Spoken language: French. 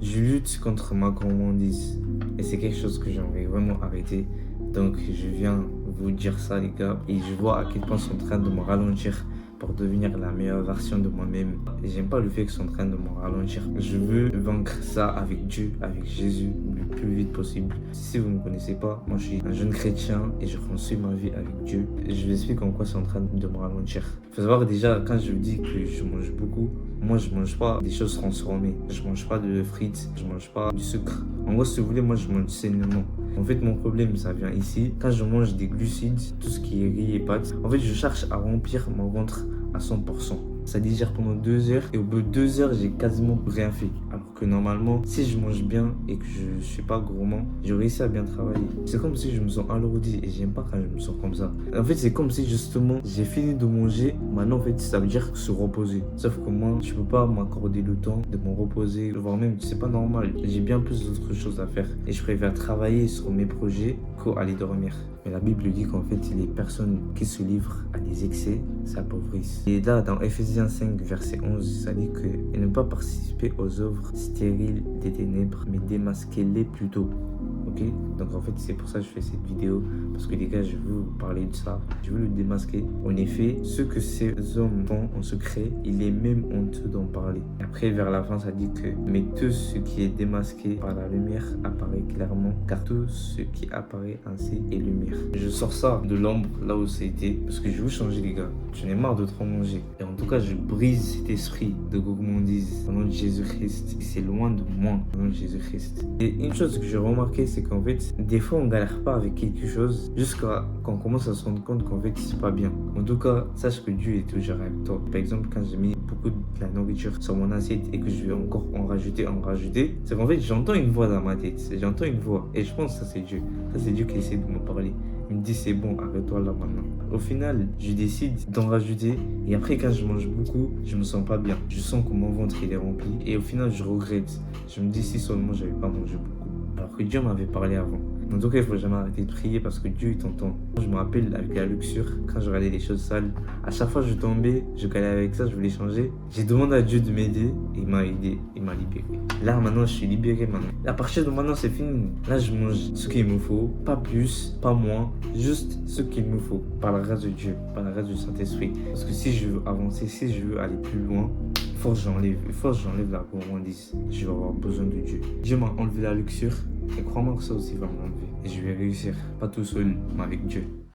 Je lutte contre ma gourmandise et c'est quelque chose que j'aimerais vraiment arrêter. Donc je viens vous dire ça les gars et je vois à quel point c'est en train de me ralentir pour devenir la meilleure version de moi-même. Et j'aime pas le fait que c'est en train de me ralentir. Je veux vaincre ça avec Dieu, avec Jésus, le plus vite possible. Si vous ne me connaissez pas, moi je suis un jeune chrétien et je construis ma vie avec Dieu. Et je vous explique en quoi c'est en train de me ralentir. Il faut savoir déjà, quand je dis que je mange beaucoup, moi je mange pas des choses transformées. Je mange pas de frites, je mange pas du sucre. En gros, si vous voulez, moi je mange sainement. En fait, mon problème, ça vient ici. Quand je mange des glucides, tout ce qui est riz et pâtes, en fait, je cherche à remplir mon ventre à 100%. Ça digère pendant 2 heures et au bout de 2 heures, j'ai quasiment rien fait. Alors que normalement, si je mange bien et que je suis pas gourmand, je réussis à bien travailler. C'est comme si je me sens alourdi et j'aime pas quand je me sens comme ça. En fait, c'est comme si justement, j'ai fini de manger. Maintenant, en fait, ça veut dire se reposer. Sauf que moi, je peux pas m'accorder le temps de me reposer, voire même, c'est pas normal. J'ai bien plus d'autres choses à faire et je préfère travailler sur mes projets qu'aller dormir. Mais la Bible dit qu'en fait, les personnes qui se livrent à des excès s'appauvrissent. Et là, dans Ephésiens 5, verset 11, ça dit que et ne pas participer aux œuvres stériles des ténèbres, mais démasquez-les plutôt. Ok? Donc en fait, c'est pour ça que je fais cette vidéo. Parce que les gars, je veux vous parler de ça. Je veux le démasquer. En effet, ce que ces hommes font en secret, il est même honteux d'en parler. Après, vers la fin, ça dit que mais tout ce qui est démasqué par la lumière apparaît clairement, car tout ce qui apparaît ainsi est lumière. Je sors ça de l'ombre, là où c'était, parce que je veux changer les gars. J'en ai marre de trop manger. Et en tout cas, je brise cet esprit de gourmandise au nom de Jésus-Christ. C'est loin de moi, au nom de Jésus-Christ. Et une chose que j'ai remarqué, c'est qu'en fait, des fois, on galère pas avec quelque chose jusqu'à quand on commence à se rendre compte qu'en fait, c'est pas bien. En tout cas, sache que Dieu est toujours avec toi. Par exemple, quand j'ai mis beaucoup de la nourriture sur mon assiette et que je vais encore en rajouter, c'est qu'en fait, j'entends une voix dans ma tête. J'entends une voix. Et je pense que ça, c'est Dieu. Ça, c'est Dieu qui essaie de me parler. Il me dit, c'est bon, arrête-toi là maintenant. Au final, je décide d'en rajouter. Et après, quand je mange beaucoup, je me sens pas bien. Je sens que mon ventre, il est rempli. Et au final, je regrette. Je me dis, si seulement j'avais pas mangé beaucoup. Alors que Dieu m'avait parlé avant. En tout cas, il ne faut jamais arrêter de prier parce que Dieu, il t'entend. Je me rappelle avec la luxure, quand je regardais les choses sales, à chaque fois que je tombais, je galérais avec ça, je voulais changer. J'ai demandé à Dieu de m'aider et il m'a aidé, il m'a libéré. Là, maintenant, je suis libéré maintenant. À partir de maintenant, c'est fini. Là, je mange ce qu'il me faut, pas plus, pas moins, juste ce qu'il me faut, par la grâce de Dieu, par la grâce du Saint-Esprit. Parce que si je veux avancer, si je veux aller plus loin, il faut que j'enlève la gourmandise. Je vais avoir besoin de Dieu. Dieu m'a enlevé la luxure. Et crois-moi que ça aussi va m'enlever. Et je vais réussir. Pas tout seul, mais avec Dieu.